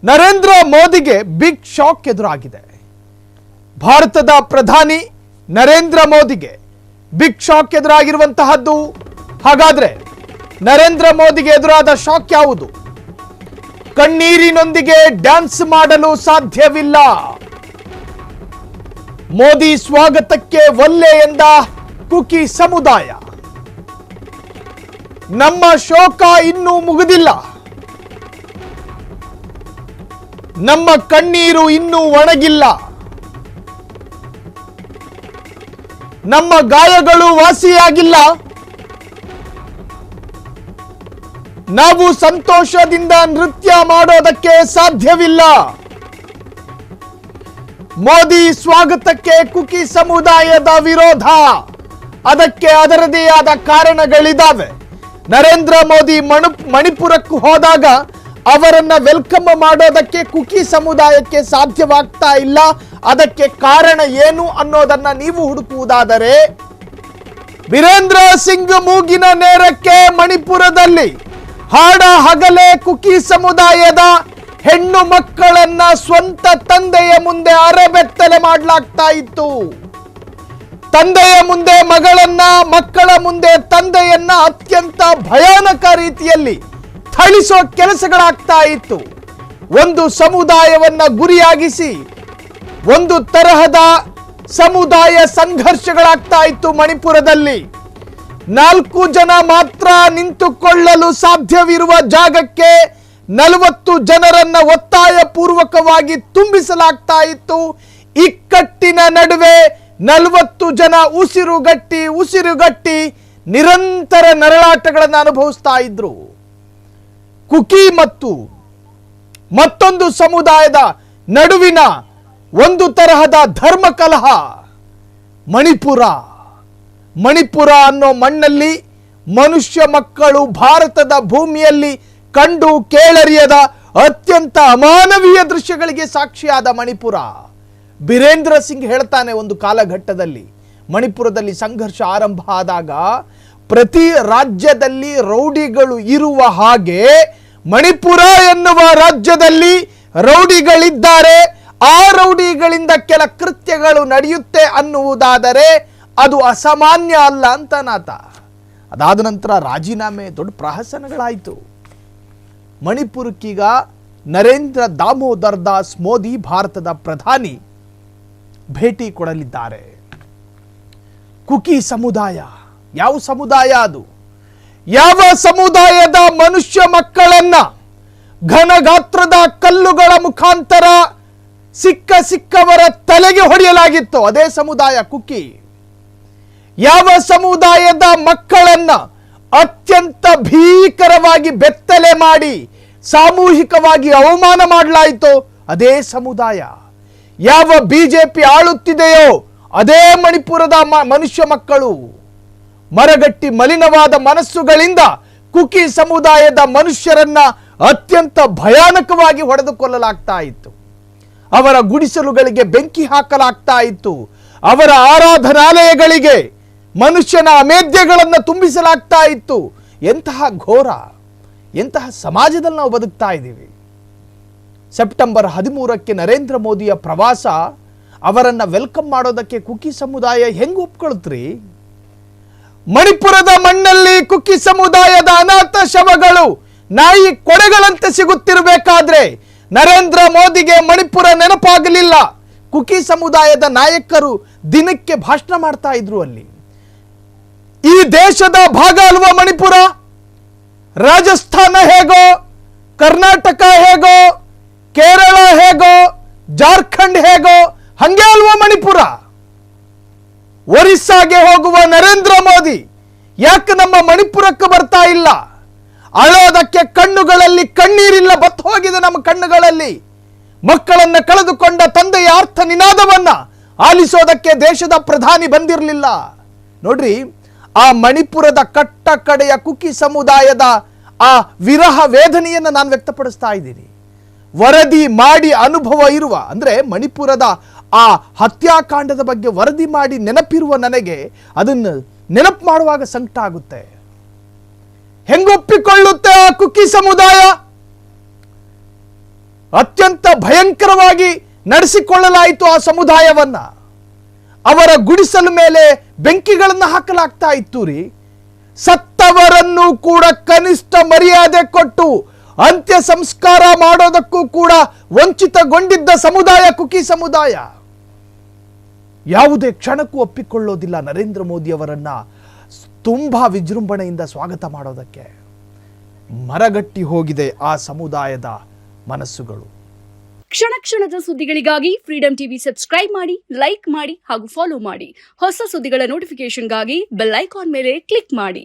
ನರೇಂದ್ರ ಮೋದಿಗೆ big shock ಎದುರಾಗಿದೆ. ಭಾರತದ ಪ್ರಧಾನಿ ನರೇಂದ್ರ ಮೋದಿಗೆ ಬಿಗ್ ಶಾಕ್ ಎದುರಾಗಿರುವಂತಹದ್ದು. ಹಾಗಾದ್ರೆ ನರೇಂದ್ರ ಮೋದಿಗೆ ಎದುರಾದ ಶಾಕ್ ಯಾವುದು? ಕಣ್ಣೀರಿನೊಂದಿಗೆ ಡ್ಯಾನ್ಸ್ ಮಾಡಲು ಸಾಧ್ಯವಿಲ್ಲ. ಮೋದಿ ಸ್ವಾಗತಕ್ಕೆ ಒಲ್ಲೆ ಎಂದ ಕುಕಿ ಸಮುದಾಯ. ನಮ್ಮ ಶೋಕ ಇನ್ನೂ ಮುಗಿದಿಲ್ಲ, ನಮ್ಮ ಕಣ್ಣೀರು ಇನ್ನೂ ಒಣಗಿಲ್ಲ, ನಮ್ಮ ಗಾಯಗಳು ವಾಸಿಯಾಗಿಲ್ಲ, ನಾವು ಸಂತೋಷದಿಂದ ನೃತ್ಯ ಮಾಡೋದಕ್ಕೆ ಸಾಧ್ಯವಿಲ್ಲ. ಮೋದಿ ಸ್ವಾಗತಕ್ಕೆ ಕುಕಿ ಸಮುದಾಯದ ವಿರೋಧ. ಅದಕ್ಕೆ ಅದರದೇ ಆದ ಕಾರಣಗಳಿದ್ದಾವೆ. ನರೇಂದ್ರ ಮೋದಿ ಮಣಿಪುರಕ್ಕೆ ಹೋದಾಗ ಅವರನ್ನ ವೆಲ್ಕಮ್ ಮಾಡೋದಕ್ಕೆ ಕುಕಿ ಸಮುದಾಯಕ್ಕೆ ಸಾಧ್ಯವಾಗ್ತಾ ಇಲ್ಲ. ಅದಕ್ಕೆ ಕಾರಣ ಏನು ಅನ್ನೋದನ್ನ ನೀವು ಹುಡುಕುವುದಾದರೆ, ವೀರೇಂದ್ರ ಸಿಂಗ್ ಮೂಗಿನ ನೇರಕ್ಕೆ ಮಣಿಪುರದಲ್ಲಿ ಹಾಡ ಹಗಲೇ ಕುಕಿ ಸಮುದಾಯದ ಹೆಣ್ಣು ಮಕ್ಕಳನ್ನ ಸ್ವಂತ ತಂದೆಯ ಮುಂದೆ ಅರೆಬೆತ್ತಲೆ ಮಾಡಲಾಗ್ತಾ ಇತ್ತು. ತಂದೆಯ ಮುಂದೆ ಮಗಳನ್ನ, ಮಕ್ಕಳ ಮುಂದೆ ತಂದೆಯನ್ನ ಅತ್ಯಂತ ಭಯಾನಕ ರೀತಿಯಲ್ಲಿ ಥಳಿಸೋ ಕೆಲಸಗಳಾಗ್ತಾ ಇತ್ತು. ಒಂದು ಸಮುದಾಯವನ್ನ ಗುರಿಯಾಗಿಸಿ ಒಂದು ತರಹದ ಸಮುದಾಯ ಸಂಘರ್ಷಗಳಾಗ್ತಾ ಇತ್ತು ಮಣಿಪುರದಲ್ಲಿ. 4 ಜನ ಮಾತ್ರ ನಿಂತುಕೊಳ್ಳಲು ಸಾಧ್ಯವಿರುವ ಜಾಗಕ್ಕೆ 40 ಜನರನ್ನ ಒತ್ತಾಯ ಪೂರ್ವಕವಾಗಿ ತುಂಬಿಸಲಾಗ್ತಾ ಇತ್ತು. ಇಕ್ಕಟ್ಟಿನ ನಡುವೆ 40 ಜನ ಉಸಿರುಗಟ್ಟಿ ನಿರಂತರ ನರಳಾಟಗಳನ್ನು ಅನುಭವಿಸ್ತಾ ಇದ್ರು. ಕುಕಿ ಮತ್ತು ಮತ್ತೊಂದು ಸಮುದಾಯದ ನಡುವಿನ ಒಂದು ತರಹದ ಧರ್ಮ ಕಲಹ. ಮಣಿಪುರ ಅನ್ನೋ ಮಣ್ಣಲ್ಲಿ ಮನುಷ್ಯ ಮಕ್ಕಳು ಭಾರತದ ಭೂಮಿಯಲ್ಲಿ ಕಂಡು ಕೇಳರಿಯದ ಅತ್ಯಂತ ಅಮಾನವೀಯ ದೃಶ್ಯಗಳಿಗೆ ಸಾಕ್ಷಿಯಾದ ಮಣಿಪುರ. ವೀರೇಂದ್ರ ಸಿಂಗ್ ಹೇಳ್ತಾನೆ, ಒಂದು ಕಾಲಘಟ್ಟದಲ್ಲಿ ಮಣಿಪುರದಲ್ಲಿ ಸಂಘರ್ಷ ಆರಂಭ ಆದಾಗ ಪ್ರತಿ ರಾಜ್ಯದಲ್ಲಿ ರೌಡಿಗಳು ಇರುವ ಹಾಗೆ ಮಣಿಪುರ ಎನ್ನುವ ರಾಜ್ಯದಲ್ಲಿ ರೌಡಿಗಳಿದ್ದಾರೆ. ಆ ರೌಡಿಗಳಿಂದ ಕೆಲ ಕೃತ್ಯಗಳು ನಡೆಯುತ್ತೆ ಅನ್ನುವುದಾದರೆ ಅದು ಅಸಾಮಾನ್ಯ ಅಲ್ಲ ಅಂತ ನಾತ. ಅದಾದ ನಂತರ ರಾಜೀನಾಮೆ, ದೊಡ್ಡ ಪ್ರಹಸನಗಳಾಯಿತು. ಮಣಿಪುರಕ್ಕೀಗ ನರೇಂದ್ರ ದಾಮೋದರ್ ದಾಸ್ ಮೋದಿ ಭಾರತದ ಪ್ರಧಾನಿ ಭೇಟಿ ಕೊಡಲಿದ್ದಾರೆ. ಕುಕಿ ಸಮುದಾಯ ಯಾವ ಸಮುದಾಯ ಅದು? ಯಾವ ಸಮುದಾಯದ ಮನುಷ್ಯ ಮಕ್ಕಳನ್ನ ಘನಗಾತ್ರದ ಕಲ್ಲುಗಳ ಮುಖಾಂತರ ಸಿಕ್ಕವರ ತಲೆಗೆ ಹೊಡೆಯಲಾಗಿತ್ತು, ಅದೇ ಸಮುದಾಯ ಕುಕಿ. ಯಾವ ಸಮುದಾಯದ ಮಕ್ಕಳನ್ನ ಅತ್ಯಂತ ಭೀಕರವಾಗಿ ಬೆತ್ತಲೆ ಮಾಡಿ ಸಾಮೂಹಿಕವಾಗಿ ಅವಮಾನ ಮಾಡಲಾಯಿತು, ಅದೇ ಸಮುದಾಯ. ಯಾವ ಬಿಜೆಪಿ ಆಳುತ್ತಿದೆಯೋ ಅದೇ ಮಣಿಪುರದ ಮನುಷ್ಯ ಮಕ್ಕಳು. ಮರಗಟ್ಟಿ ಮಲಿನವಾದ ಮನಸ್ಸುಗಳಿಂದ ಕುಕಿ ಸಮುದಾಯದ ಮನುಷ್ಯರನ್ನ ಅತ್ಯಂತ ಭಯಾನಕವಾಗಿ ಹೊಡೆದುಕೊಳ್ಳಲಾಗ್ತಾ ಇತ್ತು. ಅವರ ಗುಡಿಸಲುಗಳಿಗೆ ಬೆಂಕಿ ಹಾಕಲಾಗ್ತಾ ಇತ್ತು. ಅವರ ಆರಾಧನಾಲಯಗಳಿಗೆ ಮನುಷ್ಯನ ಅಮೇಧ್ಯಗಳನ್ನು ತುಂಬಿಸಲಾಗ್ತಾ ಇತ್ತು. ಎಂತಹ ಘೋರ, ಎಂತಹ ಸಮಾಜದಲ್ಲಿ ನಾವು ಬದುಕ್ತಾ ಇದ್ದೀವಿ. ಸೆಪ್ಟೆಂಬರ್ 13ಕ್ಕೆ ನರೇಂದ್ರ ಮೋದಿಯ ಪ್ರವಾಸ, ಅವರನ್ನ ವೆಲ್ಕಮ್ ಮಾಡೋದಕ್ಕೆ ಕುಕಿ ಸಮುದಾಯ ಹೆಂಗ್ ಒಪ್ಕೊಳ್ತ್ರಿ? ಮಣಿಪುರದ ಮಣ್ಣಲ್ಲಿ ಕುಕಿ ಸಮುದಾಯದ ಅನಾಥ ಶವಗಳು ನಾಯಿ ಕೊಡೆಗಳಂತೆ ಸಿಗುತ್ತಿರಬೇಕಾದ್ರೆ ನರೇಂದ್ರ ಮೋದಿಗೆ ಮಣಿಪುರ ನೆನಪಾಗಲಿಲ್ಲ. ಕುಕಿ ಸಮುದಾಯದ ನಾಯಕರು ದಿನಕ್ಕೆ ಭಾಷಣ ಮಾಡ್ತಾ ಇದ್ರು ಅಲ್ಲಿ. ಈ ದೇಶದ ಭಾಗ ಅಲ್ವಾ ಮಣಿಪುರ? ರಾಜಸ್ಥಾನ ಹೇಗೋ, ಕರ್ನಾಟಕ ಹೇಗೋ, ಕೇರಳ ಹೇಗೋ, ಜಾರ್ಖಂಡ್ ಹೇಗೋ, ಹಂಗೆ ಅಲ್ವಾ ಮಣಿಪುರ? ಒರಿಸ್ಸಾಗೆ ಹೋಗುವ ನರೇಂದ್ರ ಮೋದಿ ಯಾಕೆ ನಮ್ಮ ಮಣಿಪುರಕ್ಕೆ ಬರ್ತಾ ಇಲ್ಲ? ಅಳೋದಕ್ಕೆ ಕಣ್ಣುಗಳಲ್ಲಿ ಕಣ್ಣೀರಿಲ್ಲ, ಬತ್ತು ಹೋಗಿದೆ ನಮ್ಮ ಕಣ್ಣುಗಳಲ್ಲಿ. ಮಕ್ಕಳನ್ನ ಕಳೆದುಕೊಂಡ ತಂದೆಯ ಅರ್ಥ ನಿನಾದವನ್ನ ಆಲಿಸೋದಕ್ಕೆ ದೇಶದ ಪ್ರಧಾನಿ ಬಂದಿರಲಿಲ್ಲ. ನೋಡ್ರಿ, ಆ ಮಣಿಪುರದ ಕಟ್ಟ ಕಡೆಯ ಕುಕಿ ಸಮುದಾಯದ ಆ ವಿರಹ ವೇದನೆಯನ್ನು ನಾನು ವ್ಯಕ್ತಪಡಿಸ್ತಾ ಇದ್ದೀನಿ. ವರದಿ ಮಾಡಿ ಅನುಭವ ಇರುವ, ಅಂದ್ರೆ ಮಣಿಪುರದ ಆ ಹತ್ಯಾಕಾಂಡದ ಬಗ್ಗೆ ವರದಿ ಮಾಡಿ ನೆನಪಿರುವ ನನಗೆ ಅದನ್ನು ನೆನಪು ಮಾಡುವಾಗ ಸಂಕಟ ಆಗುತ್ತೆ. ಹೆಂಗೊಪ್ಪಿಕೊಳ್ಳುತ್ತೆ ಆ ಕುಕಿ ಸಮುದಾಯ? ಅತ್ಯಂತ ಭಯಂಕರವಾಗಿ ನಡೆಸಿಕೊಳ್ಳಲಾಯಿತು ಆ ಸಮುದಾಯವನ್ನ. ಅವರ ಗುಡಿಸಲ ಮೇಲೆ ಬೆಂಕಿಗಳನ್ನು ಹಾಕಲಾಗ್ತಾ ಇತ್ತು ರೀ. ಸತ್ತವರನ್ನು ಕೂಡ ಕನಿಷ್ಠ ಮರ್ಯಾದೆ ಕೊಟ್ಟು ಅಂತ್ಯ ಸಂಸ್ಕಾರ ಮಾಡೋದಕ್ಕೂ ಕೂಡ ವಂಚಿತಗೊಂಡಿದ್ದ ಸಮುದಾಯ ಕುಕಿ ಸಮುದಾಯ. ಯಾವುದೇ ಕ್ಷಣಕ್ಕೂ ಒಪ್ಪಿಕೊಳ್ಳೋದಿಲ್ಲ ನರೇಂದ್ರ ಮೋದಿ ಅವರನ್ನ ತುಂಬಾ ವಿಜೃಂಭಣೆಯಿಂದ ಸ್ವಾಗತ ಮಾಡೋದಕ್ಕೆ. ಮರಗಟ್ಟಿ ಹೋಗಿದೆ ಆ ಸಮುದಾಯದ ಮನಸ್ಸುಗಳು. ಕ್ಷಣ ಕ್ಷಣದ ಸುದ್ದಿಗಳಿಗಾಗಿ ಫ್ರೀಡಂ ಟಿವಿ ಸಬ್ಸ್ಕ್ರೈಬ್ ಮಾಡಿ, ಲೈಕ್ ಮಾಡಿ ಹಾಗೂ ಫಾಲೋ ಮಾಡಿ. ಹೊಸ ಸುದ್ದಿಗಳ ನೋಟಿಫಿಕೇಶನ್ಗಾಗಿ ಬೆಲ್ ಐಕಾನ್ ಮೇಲೆ ಕ್ಲಿಕ್ ಮಾಡಿ.